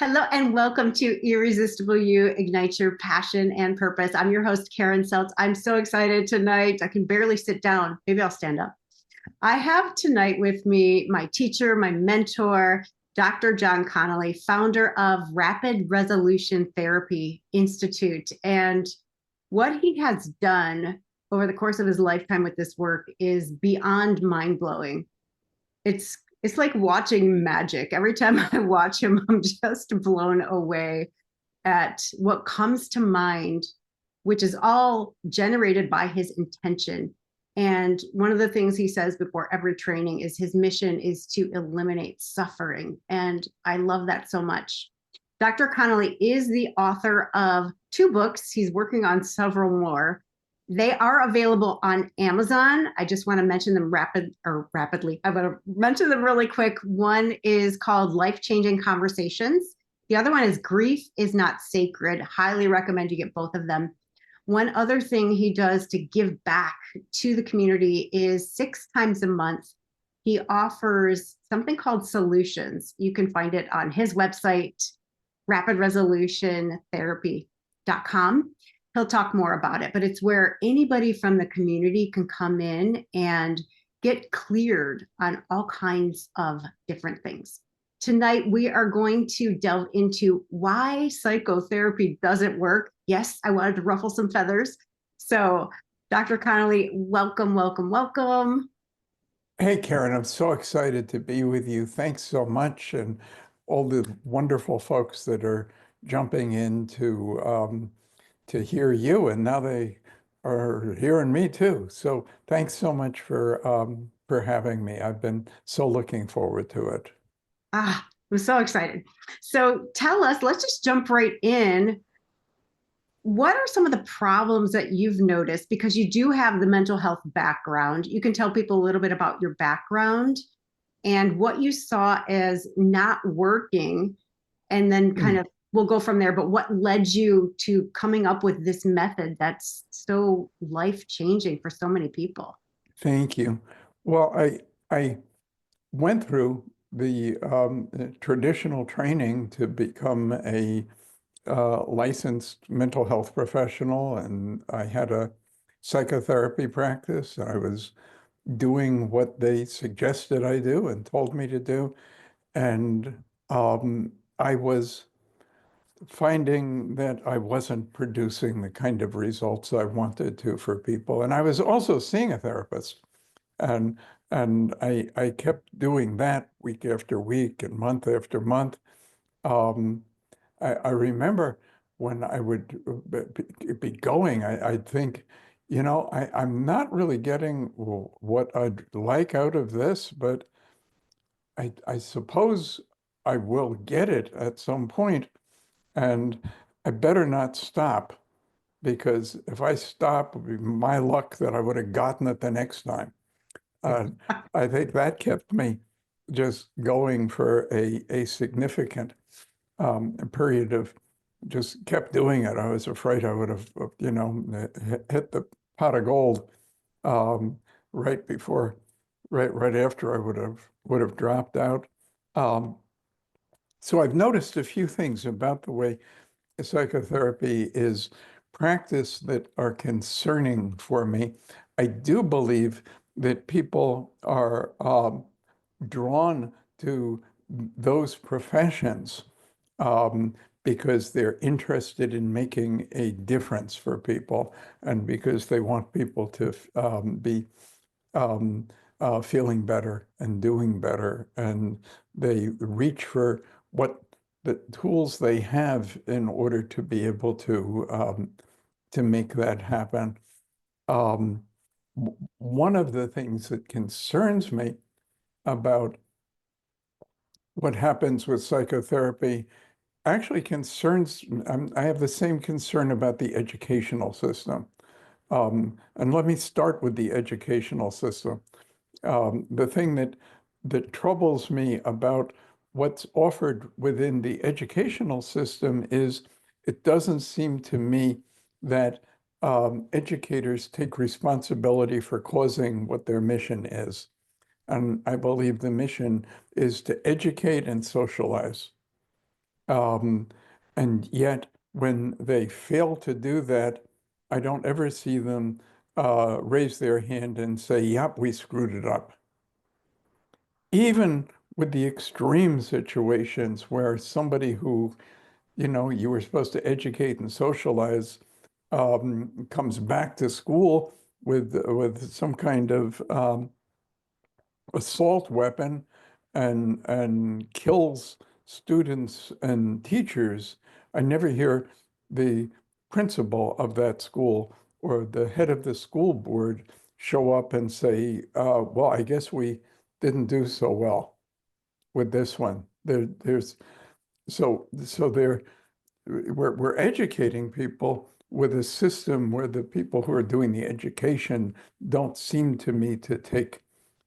Hello and welcome to Irresistible You, Ignite Your Passion and Purpose. I'm your host, Karen Seltz. I'm so excited tonight. I can barely sit down. Maybe I'll stand up. I have tonight with me my teacher, my mentor, Dr. Jon Connelly, founder of Rapid Resolution Therapy Institute. And what he has done over the course of his lifetime with this work is beyond mind-blowing. It's like watching magic. Every time I watch him, I'm just blown away at what comes to mind, which is all generated by his intention. And one of the things he says before every training is his mission is to eliminate suffering. And I love that so much. Dr. Connelly is the author of 2 books. He's working on several more. They are available on Amazon. I just want to mention them rapidly. I'm going to mention them really quick. One is called Life-Changing Conversations. The other one is Grief is Not Sacred. Highly recommend you get both of them. One other thing he does to give back to the community is 6 times a month, he offers something called Solutions. You can find it on his website, rapidresolutiontherapy.com. He'll talk more about it, but it's where anybody from the community can come in and get cleared on all kinds of different things. Tonight, we are going to delve into why psychotherapy doesn't work. Yes, I wanted to ruffle some feathers. So, Dr. Connelly, welcome, welcome, welcome. Hey, Karen, I'm so excited to be with you. Thanks so much. And all the wonderful folks that are jumping in to hear you, and now they are hearing me too. So thanks so much for having me. I've been so looking forward to it. I'm so excited. So tell us, let's just jump right in. What are some of the problems that you've noticed? Because you do have the mental health background. You can tell people a little bit about your background and what you saw as not working, and then kind of we'll go from there. But what led you to coming up with this method that's so life-changing for so many people? Thank you. Well, I went through the traditional training to become a licensed mental health professional, and I had a psychotherapy practice. I was doing what they suggested I do and told me to do. And I was finding that I wasn't producing the kind of results I wanted to for people. And I was also seeing a therapist. And I kept doing that week after week and month after month. Um, I remember when I would be going, I'd think, I'm not really getting what I'd like out of this, but I suppose I will get it at some point, and I better not stop, because if I stop, it would be my luck that I would have gotten it the next time. I think that kept me just going for a significant period of just kept doing it. I was afraid I would have, hit the pot of gold um, right before, right after I would have dropped out. Um, so I've noticed a few things about the way psychotherapy is practiced that are concerning for me. I do believe that people are drawn to those professions because they're interested in making a difference for people, and because they want people to be um, feeling better and doing better, and they reach for what the tools they have in order to be able to make that happen. One of the things that concerns me about what happens with psychotherapy actually concerns, I have the same concern about the educational system. And let me start with the educational system. The thing that troubles me about what's offered within the educational system is it doesn't seem to me that educators take responsibility for causing what their mission is. And I believe the mission is to educate and socialize. Um, and yet, when they fail to do that, I don't ever see them raise their hand and say, yep, we screwed it up. Even with the extreme situations where somebody who, you were supposed to educate and socialize comes back to school with some kind of assault weapon and kills students and teachers, I never hear the principal of that school or the head of the school board show up and say, well, I guess we didn't do so well with this one. There's so we're educating people with a system where the people who are doing the education don't seem to me to take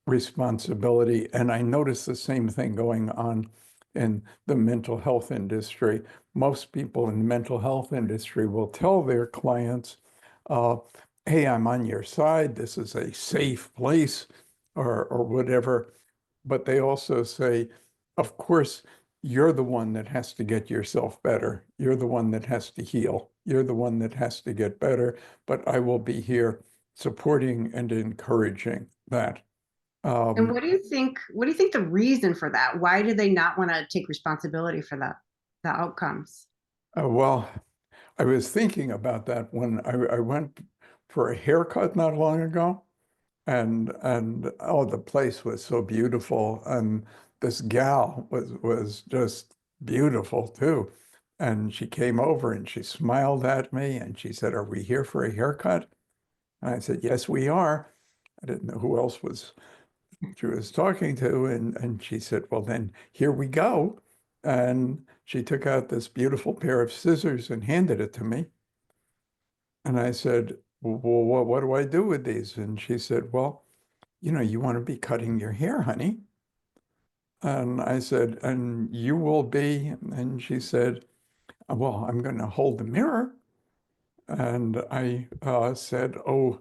responsibility. And I notice the same thing going on in the mental health industry. Most people in the mental health industry will tell their clients, uh, hey, I'm on your side. This is a safe place or whatever. But they also say, of course, you're the one that has to get yourself better. You're the one that has to heal. You're the one that has to get better. But I will be here supporting and encouraging that. And Um, what do you think the reason for that? Why do they not want to take responsibility for the outcomes? well, I was thinking about that when I went for a haircut not long ago, and oh, the place was so beautiful, and this gal was just beautiful too. And she came over and she smiled at me and she said, "Are we here for a haircut?" And I said, "Yes, we are." I didn't know who else she was talking to, and she said, "Well, then here we go." And she took out this beautiful pair of scissors and handed it to me. And I said, "Well, what do I do with these?" And she said, "Well, you want to be cutting your hair, honey." And I said, "And you will be." And she said, "Well, I'm going to hold the mirror." And I said, "Oh,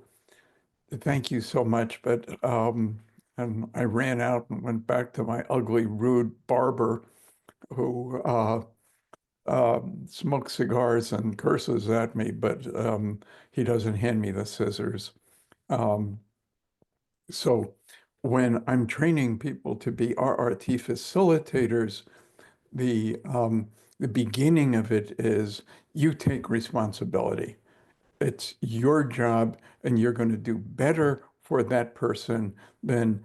thank you so much." And I ran out and went back to my ugly, rude barber who smokes cigars and curses at me, but he doesn't hand me the scissors. Um, so when I'm training people to be RRT facilitators, the beginning of it is you take responsibility. It's your job, and you're going to do better for that person than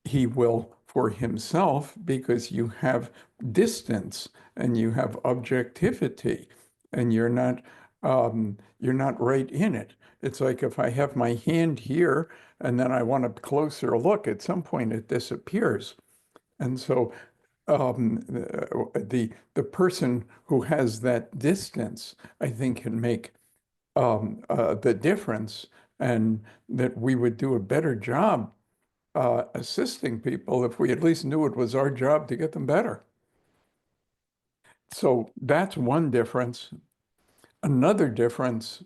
he will for himself because you have distance and you have objectivity and you're not right in it. It's like if I have my hand here and then I want a closer look, at some point it disappears. And so the person who has that distance, I think, can make the difference, and that we would do a better job assisting people if we at least knew it was our job to get them better. So that's one difference. Another difference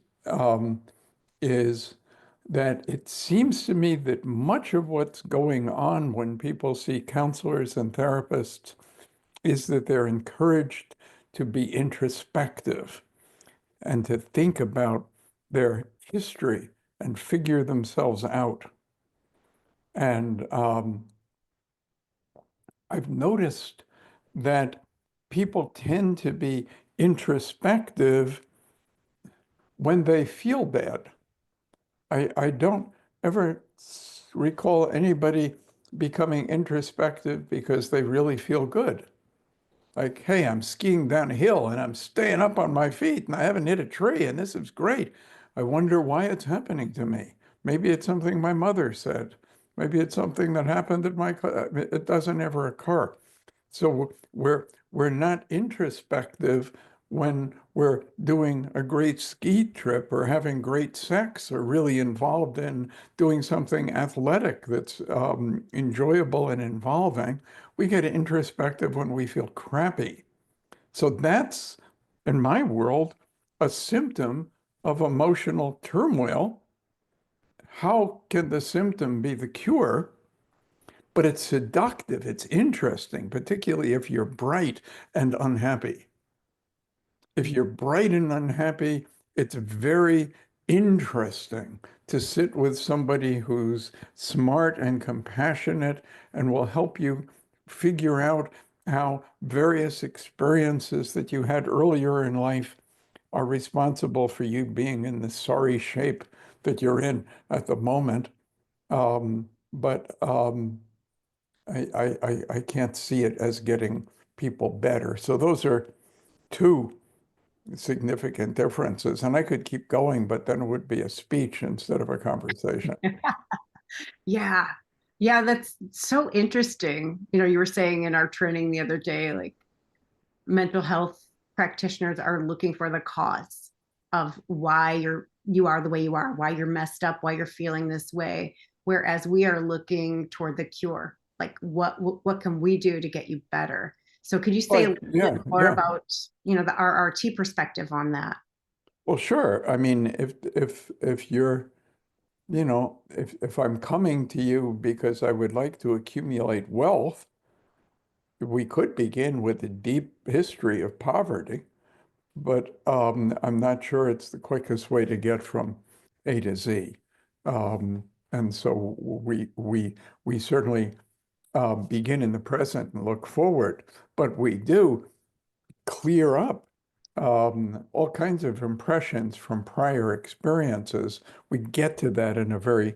is that it seems to me that much of what's going on when people see counselors and therapists is that they're encouraged to be introspective and to think about their history and figure themselves out. And I've noticed that people tend to be introspective when they feel bad. I don't ever recall anybody becoming introspective because they really feel good. Like, hey, I'm skiing down a hill and I'm staying up on my feet and I haven't hit a tree and this is great. I wonder why it's happening to me. Maybe it's something my mother said. Maybe it's something that happened at it doesn't ever occur. So we're not introspective when we're doing a great ski trip or having great sex or really involved in doing something athletic that's enjoyable and involving. We get introspective when we feel crappy. So that's, in my world, a symptom of emotional turmoil. How can the symptom be the cure? But it's seductive, it's interesting, particularly if you're bright and unhappy. If you're bright and unhappy, it's very interesting to sit with somebody who's smart and compassionate and will help you figure out how various experiences that you had earlier in life are responsible for you being in the sorry shape that you're in at the moment. But I can't see it as getting people better. So those are two significant differences. And I could keep going, but then it would be a speech instead of a conversation. Yeah. Yeah, that's so interesting. You were saying in our training the other day, like mental health practitioners are looking for the cause of why you are the way you are, why you're messed up, why you're feeling this way, whereas we are looking toward the cure. Like what can we do to get you better? So could you say a Like, little bit yeah, more yeah. about, the RRT perspective on that? Well, sure. I mean, if you're, if I'm coming to you because I would like to accumulate wealth, we could begin with a deep history of poverty, but I'm not sure it's the quickest way to get from A to Z. And so we certainly begin in the present and look forward, but we do clear up all kinds of impressions from prior experiences. We get to that in a very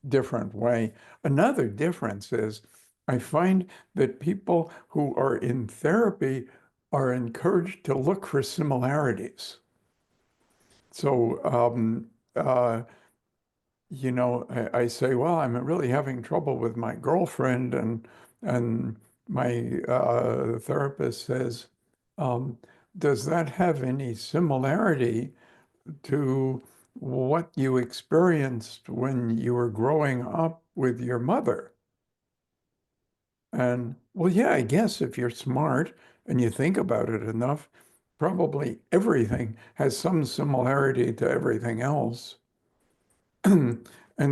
different way. Another difference is I find that people who are in therapy are encouraged to look for similarities. So, I say, well, I'm really having trouble with my girlfriend, and my therapist says, um, does that have any similarity to what you experienced when you were growing up with your mother? And well, yeah, I guess if you're smart and you think about it enough, probably everything has some similarity to everything else. And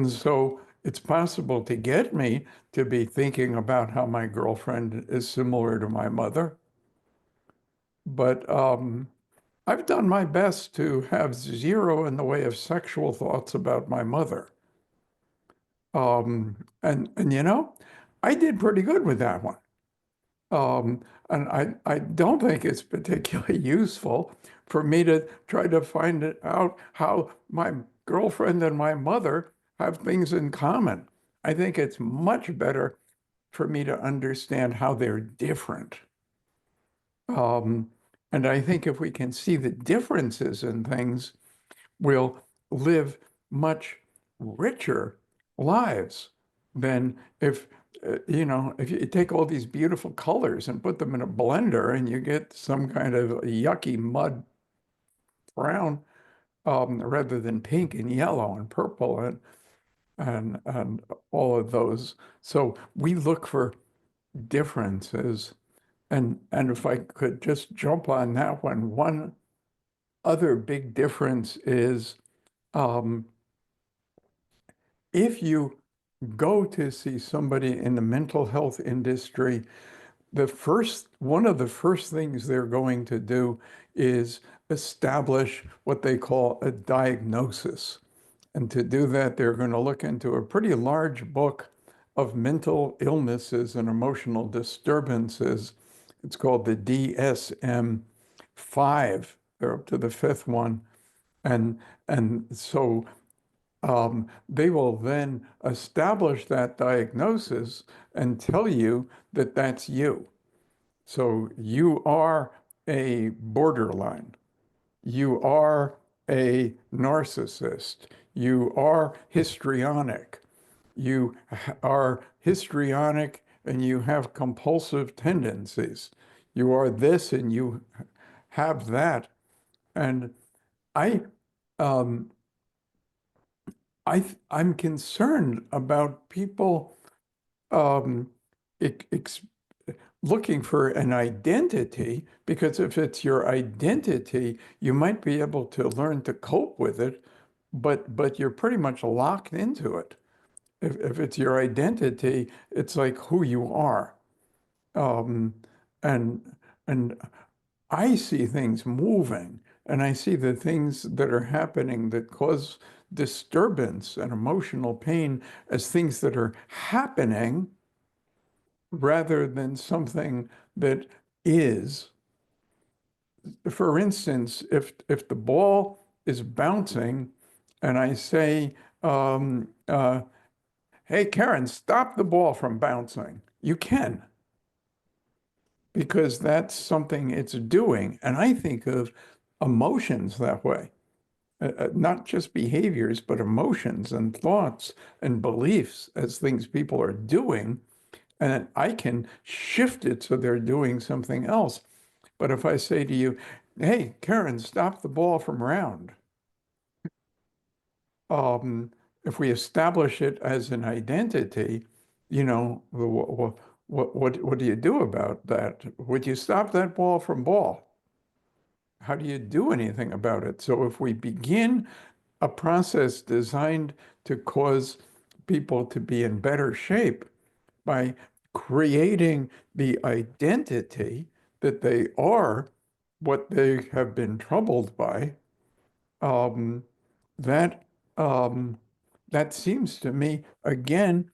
so it's possible to get me to be thinking about how my girlfriend is similar to my mother. But I've done my best to have zero in the way of sexual thoughts about my mother. And I did pretty good with that one. And I don't think it's particularly useful for me to try to find it out how my girlfriend and my mother have things in common. I think it's much better for me to understand how they're different. Um, and I think if we can see the differences in things, we'll live much richer lives than if you take all these beautiful colors and put them in a blender and you get some kind of yucky mud brown, rather than pink and yellow and purple and all of those. So we look for differences. And if I could just jump on that one other big difference is um, if you go to see somebody in the mental health industry, one of the first things they're going to do is establish what they call a diagnosis. And to do that, they're going to look into a pretty large book of mental illnesses and emotional disturbances. It's called the DSM-5. They're up to the fifth one. And so they will then establish that diagnosis and tell you that that's you. So you are a borderline. You are a narcissist. You are histrionic. You are histrionic and you have compulsive tendencies. You are this and you have that. And I, um, I'm concerned about people um, ex looking for an identity, because if it's your identity, you might be able to learn to cope with it, but you're pretty much locked into it. If it's your identity, it's like who you are. Um, and and I see things moving and I see the things that are happening that cause disturbance and emotional pain as things that are happening rather than something that is. For instance, if the ball is bouncing and I say, um, uh, hey, Karen, stop the ball from bouncing, you can, because that's something it's doing. And I think of emotions that way, not just behaviors, but emotions and thoughts and beliefs as things people are doing. And I can shift it so they're doing something else. But if I say to you, hey, Karen, stop the ball from round, um, if we establish it as an identity, what do you do about that? Would you stop that ball from ball? How do you do anything about it? So if we begin a process designed to cause people to be in better shape by creating the identity that they are what they have been troubled by, um, that um, that seems to me again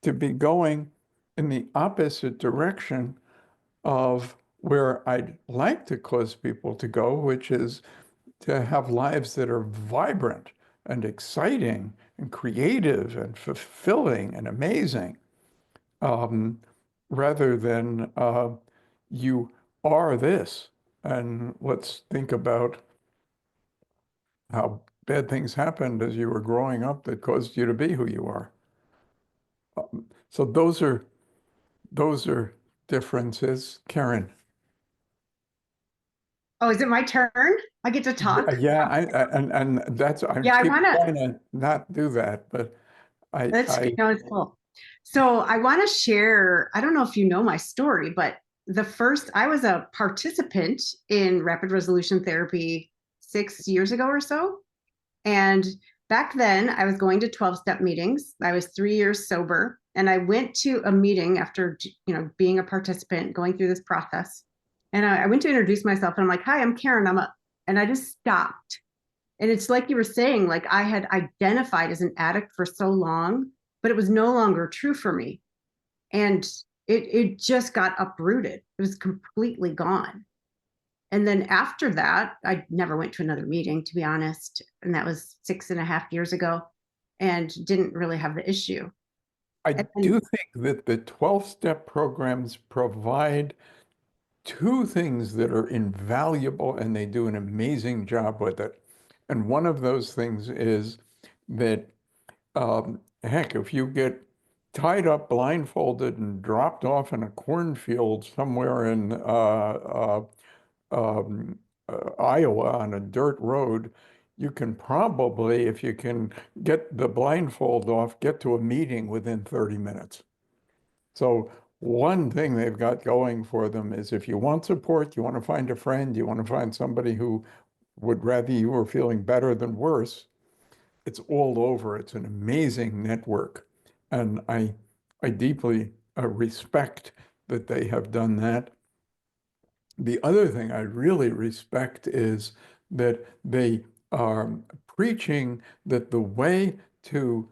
to be going in the opposite direction of where I'd like to cause people to go, which is to have lives that are vibrant and exciting and creative and fulfilling and amazing, um, rather than you are this. And let's think about how bad things happened as you were growing up that caused you to be who you are. So those are differences. Karen. Oh, is it my turn? I get to talk? Yeah, and that's I Yeah, I keep want to. trying to not do that, but That's I no, it's cool. So I want to share. I don't know if you know my story, but I was a participant in rapid resolution therapy 6 years ago or so. And back then, I was going to 12-step meetings. I was 3 years sober, and I went to a meeting after being a participant, going through this process. And I went to introduce myself, and I'm like, "Hi, I'm Karen. And I just stopped. And it's like you were saying, like I had identified as an addict for so long, but it was no longer true for me. And it just got uprooted. It was completely gone. And then after that, I never went to another meeting, to be honest. And that was 6.5 years ago, and didn't really have the issue. I And do think that the 12-step programs provide two things that are invaluable and they do an amazing job with it. And one of those things is that, heck, if you get tied up, blindfolded, and dropped off in a cornfield somewhere in um, Iowa on a dirt road, you can probably, if you can get the blindfold off, get to a meeting within 30 minutes. So one thing they've got going for them is if you want support, you want to find a friend, you want to find somebody who would rather you were feeling better than worse, it's all over. It's an amazing network. And I deeply respect that they have done that. The other thing I really respect is that they are preaching that the way to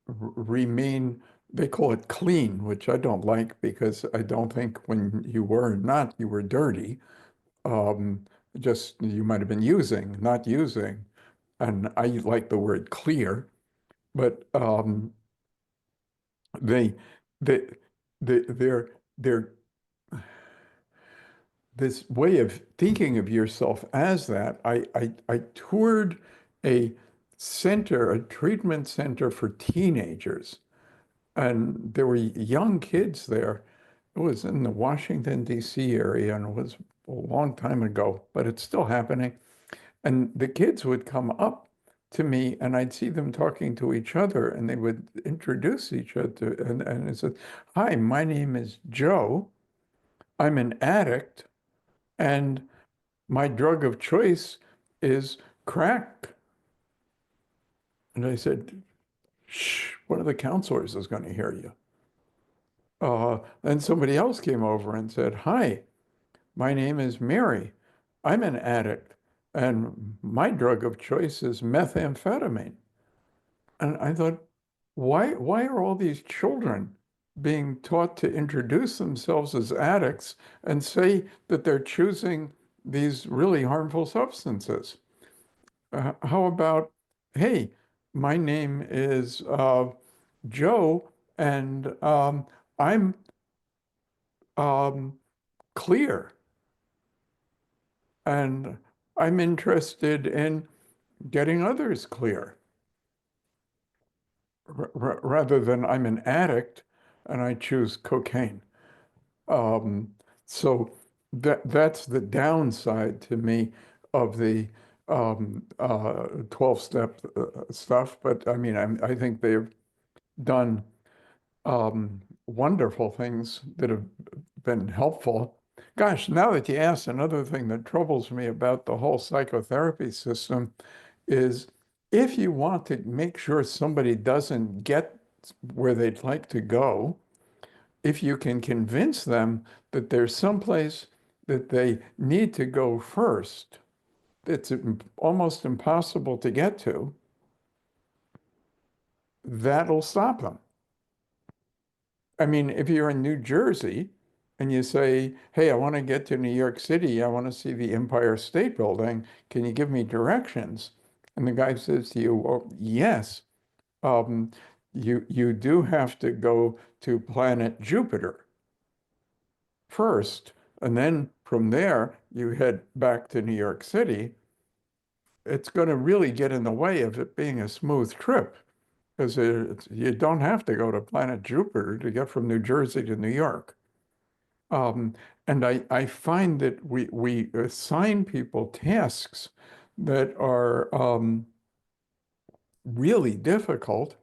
remain, they call it clean, which I don't like because I don't think when you were not, you were dirty. Um, just you might have been using, not using. And I like the word clear, but they, they, they're this way of thinking of yourself as that. I toured a center, a treatment center for teenagers, and there were young kids there. It was in the Washington, D.C. area, and it was a long time ago, but it's still happening. And the kids would come up to me, and I'd see them talking to each other, and they would introduce each other. And it said, "Hi, my name is Joe. I'm an addict, and my drug of choice is crack." And I said, "Shh, one of the counselors is going to hear you." Then somebody else came over and said, "Hi, my name is Mary. I'm an addict and my drug of choice is methamphetamine. And I thought, why are all these children being taught to introduce themselves as addicts and say that they're choosing these really harmful substances? How about, hey, my name is Joe, and I'm um, clear, and I'm interested in getting others clear, rather than I'm an addict and I choose cocaine. Um, so that's the downside to me of the 12-step stuff. But I mean, I think they've done wonderful things that have been helpful. Gosh, now that you ask, another thing that troubles me about the whole psychotherapy system is if you want to make sure somebody doesn't get where they'd like to go, if you can convince them that there's someplace that they need to go first, it's almost impossible to get to, that'll stop them. I mean, if you're in New Jersey and you say, hey, I want to get to New York City, I want to see the Empire State Building, can you give me directions? And the guy says to you, well, yes, um, you do have to go to planet Jupiter first, and then from there you head back to New York City. It's going to really get in the way of it being a smooth trip because you don't have to go to planet Jupiter to get from New Jersey to New York. Um, and I find that we assign people tasks that are really difficult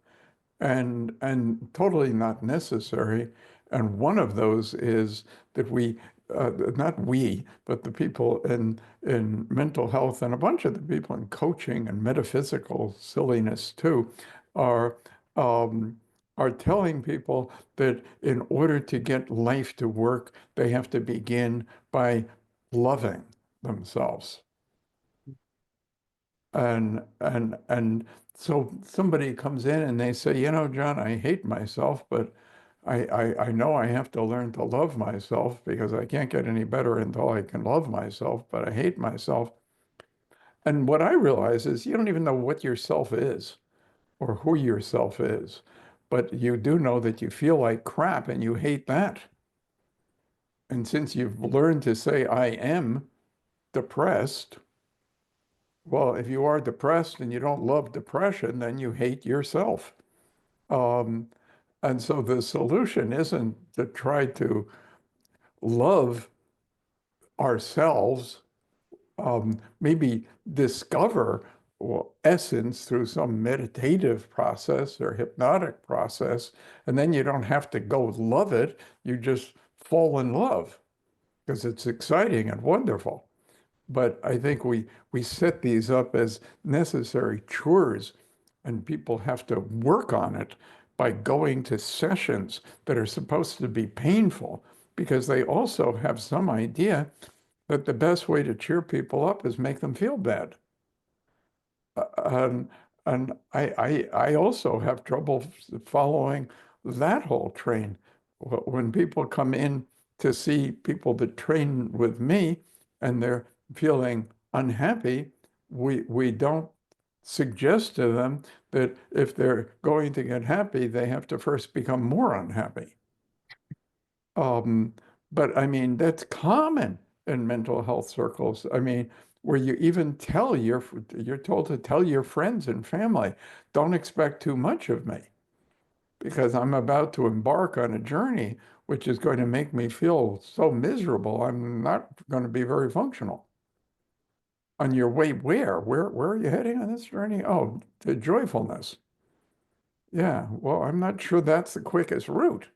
and totally not necessary. And one of those is that not we, but the people in mental health and a bunch of the people in coaching and metaphysical silliness too, are um, are telling people that in order to get life to work, they have to begin by loving themselves. And so somebody comes in and they say, you know, Jon, I hate myself, but I know I have to learn to love myself because I can't get any better until I can love myself, but I hate myself. And what I realize is you don't even know what yourself is or who yourself is, but you do know that you feel like crap and you hate that. And since you've learned to say, I am depressed, well, if you are depressed and you don't love depression, then you hate yourself. Um, and so the solution isn't to try to love ourselves, maybe discover essence through some meditative process or hypnotic process, and then you don't have to go love it. You just fall in love because it's exciting and wonderful. But I think we set these up as necessary chores, and people have to work on it by going to sessions that are supposed to be painful because they also have some idea that the best way to cheer people up is make them feel bad. Uh, And, and I also have trouble following that whole train. When people come in to see people that train with me and they're feeling unhappy, we don't suggest to them that if they're going to get happy, they have to first become more unhappy. Um, but I mean, that's common in mental health circles. I mean, where you even you're told to tell your friends and family, don't expect too much of me because I'm about to embark on a journey which is going to make me feel so miserable. I'm not going to be very functional. On your way where? Where are you heading on this journey? Oh, to joyfulness. Yeah, well, I'm not sure that's the quickest route.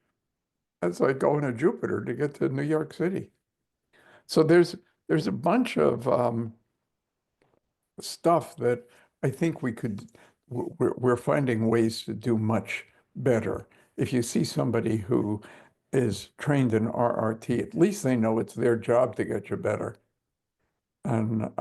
That's like going to Jupiter to get to New York City. So there's a bunch of stuff that I think we're finding ways to do much better. If you see somebody who is trained in RRT, at least they know it's their job to get you better. And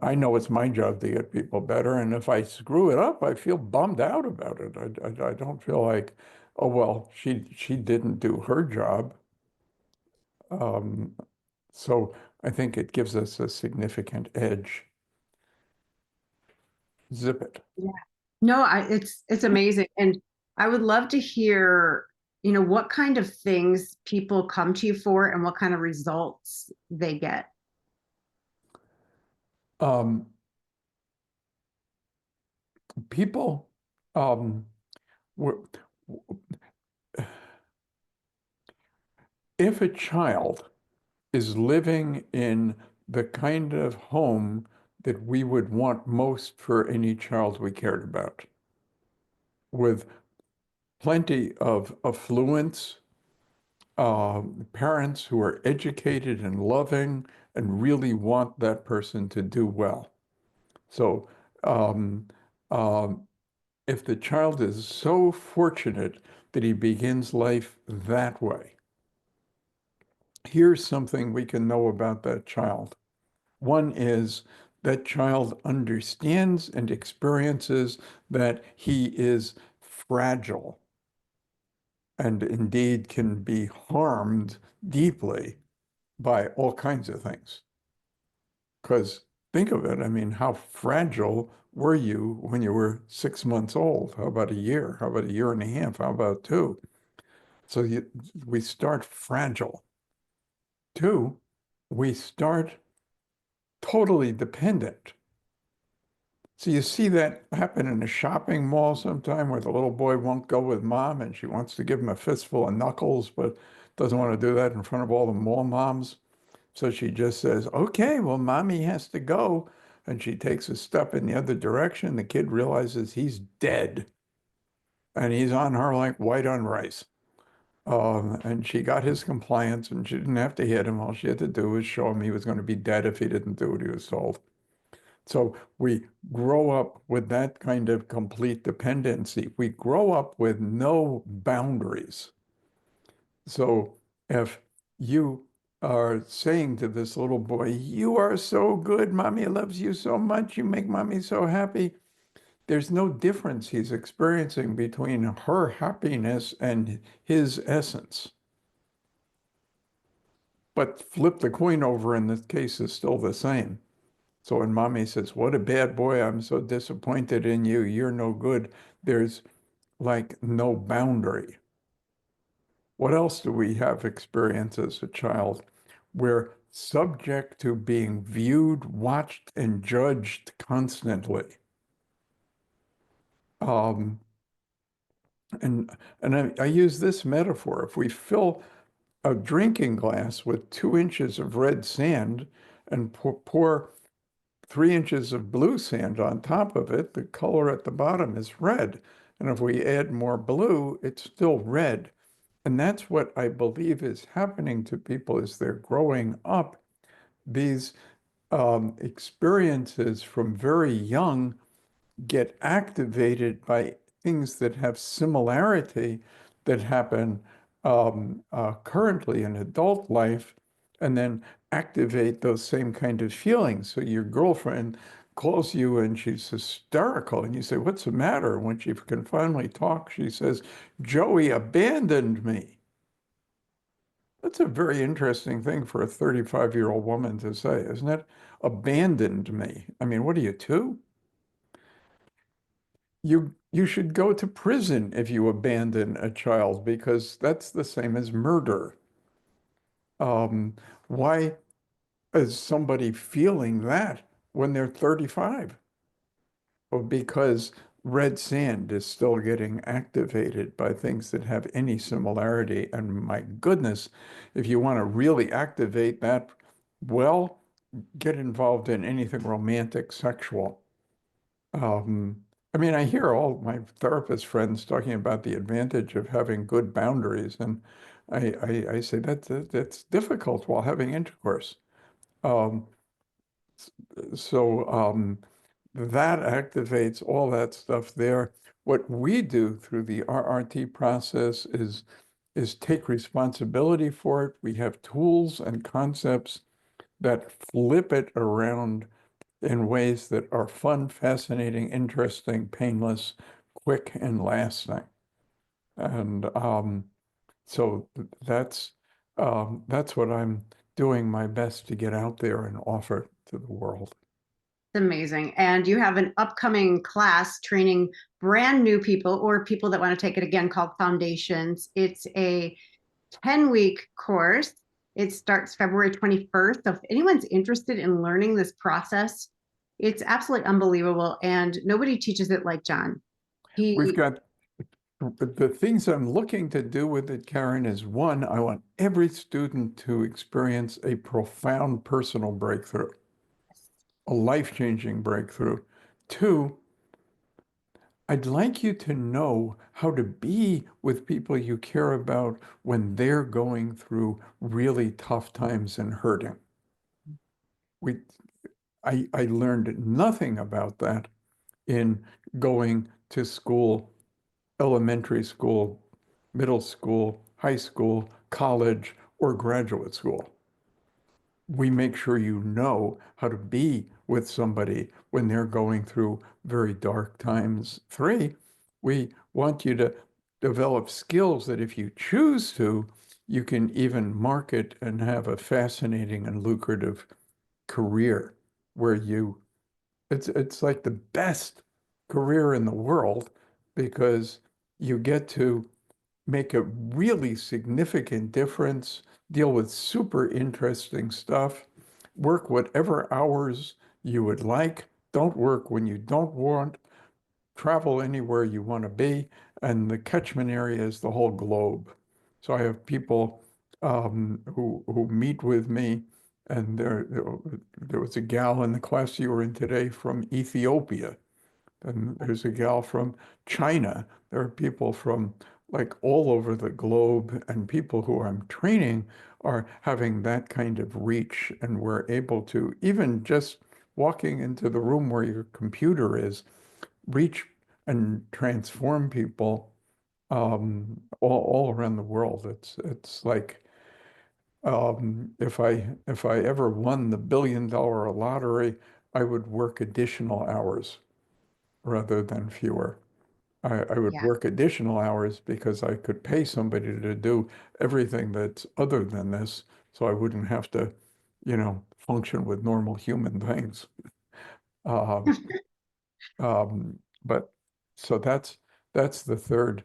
I know it's my job to get people better. And if I screw it up, I feel bummed out about it. I don't feel like, oh, well, she didn't do her job. Um, so I think it gives us a significant edge. Zip it. Yeah. No, it's amazing. And I would love to hear, what kind of things people come to you for and what kind of results they get. Um, People, um, w- if a child is living in the kind of home that we would want most for any child we cared about, with plenty of affluence, parents who are educated and loving and really want that person to do well. So, um, um, if the child is so fortunate that he begins life that way, here's something we can know about that child. One is that child understands and experiences that he is fragile and indeed can be harmed deeply by all kinds of things. Because think of it, I mean, how fragile were you when you were 6 months old? How about a year? How about a year and a half? How about two? So we start fragile. Two, we start totally dependent. So you see that happen in a shopping mall sometime where the little boy won't go with mom and she wants to give him a fistful of knuckles, but doesn't want to do that in front of all the mall moms. So she just says, okay, well, mommy has to go. And she takes a step in the other direction. The kid realizes he's dead and he's on her like white on rice. And she got his compliance and she didn't have to hit him. All she had to do was show him he was going to be dead if he didn't do what he was told. So we grow up with that kind of complete dependency. We grow up with no boundaries. So if you are saying to this little boy, you are so good, mommy loves you so much, you make mommy so happy, there's no difference he's experiencing between her happiness and his essence. But flip the coin over and the case is still the same. So when mommy says, what a bad boy, I'm so disappointed in you, you're no good, there's like no boundary. What else do we have experienced as a child? We're subject to being viewed, watched, and judged constantly. Um, and I use this metaphor. If we fill a drinking glass with 2 inches of red sand and pour 3 inches of blue sand on top of it, the color at the bottom is red. And if we add more blue, it's still red. And that's what I believe is happening to people as they're growing up. These experiences from very young get activated by things that have similarity that happen currently in adult life, and then activate those same kind of feelings. So your girlfriend calls you and she's hysterical, and you say, "What's the matter?" When she can finally talk, she says, "Joey abandoned me." That's a very interesting thing for a 35-year-old woman to say, isn't it? Abandoned me. I mean, what are you, two? You should go to prison if you abandon a child because that's the same as murder. Um, why is somebody feeling that when they're 35? Well, because red sand is still getting activated by things that have any similarity. And my goodness, if you want to really activate that, well, get involved in anything romantic, sexual. I mean, I hear all my therapist friends talking about the advantage of having good boundaries, and I say that's difficult while having intercourse. Um, so that activates all that stuff there. What we do through the RRT process is take responsibility for it. We have tools and concepts that flip it around in ways that are fun, fascinating, interesting, painless, quick, and lasting. And so that's what I'm doing my best to get out there and offer to the world. It's amazing. And you have an upcoming class training brand new people or people that want to take it again called Foundations. It's a 10-week course. It starts February 21st. So if anyone's interested in learning this process, it's absolutely unbelievable. And nobody teaches it like Jon. We've He, got the things I'm looking to do with it, Karen, is one, I want every student to experience a profound personal breakthrough, a life-changing breakthrough. Two, I'd like you to know how to be with people you care about when they're going through really tough times and hurting. We, I learned nothing about that in going to school, elementary school, middle school, high school, college, or graduate school. We make sure you know how to be with somebody when they're going through very dark times. Three, we want you to develop skills that if you choose to, you can even market and have a fascinating and lucrative career where it's like the best career in the world because you get to make a really significant difference, deal with super interesting stuff, work whatever hours you would like, don't work when you don't want, travel anywhere you want to be, and the catchment area is the whole globe. So I have people who meet with me, and there was a gal in the class you were in today from Ethiopia. And there's a gal from China. There are people from like all over the globe, and people who I'm training are having that kind of reach. And we're able to, even just walking into the room where your computer is, reach and transform people all around the world. It's like if I ever won the $1 billion lottery, I would work additional hours rather than fewer. I would yeah, work additional hours because I could pay somebody to do everything that's other than this, so I wouldn't have to, function with normal human things. Um, but so that's the third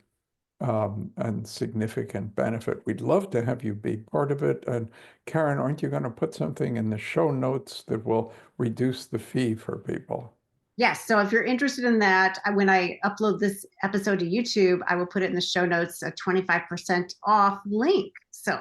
and significant benefit. We'd love to have you be part of it. And Karen, aren't you going to put something in the show notes that will reduce the fee for people? yes. So if you're interested in that, when I upload this episode to YouTube, I will put it in the show notes, a 25% off link. So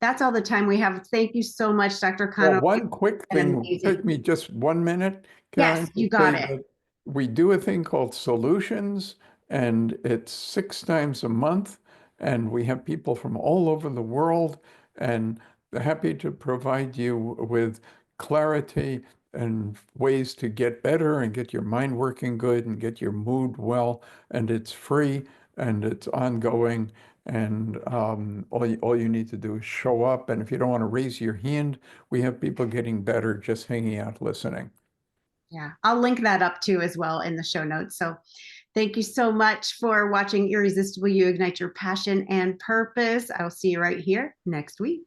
that's all the time we have. Thank you so much, Dr. Well, Connell. one quick It's been thing, amazing. take me just 1 minute, Yes, Karen, to you got say it. that we do a thing called Solutions, and it's 6 times a month, and we have people from all over the world, and they're happy to provide you with clarity and ways to get better and get your mind working good and get your mood well, and it's free and it's ongoing. And all you need to do is show up. And if you don't want to raise your hand, we have people getting better just hanging out listening. Yeah, I'll link that up too as well in the show notes. So thank you so much for watching Irresistible You Ignite Your Passion and Purpose. I'll see you right here next week.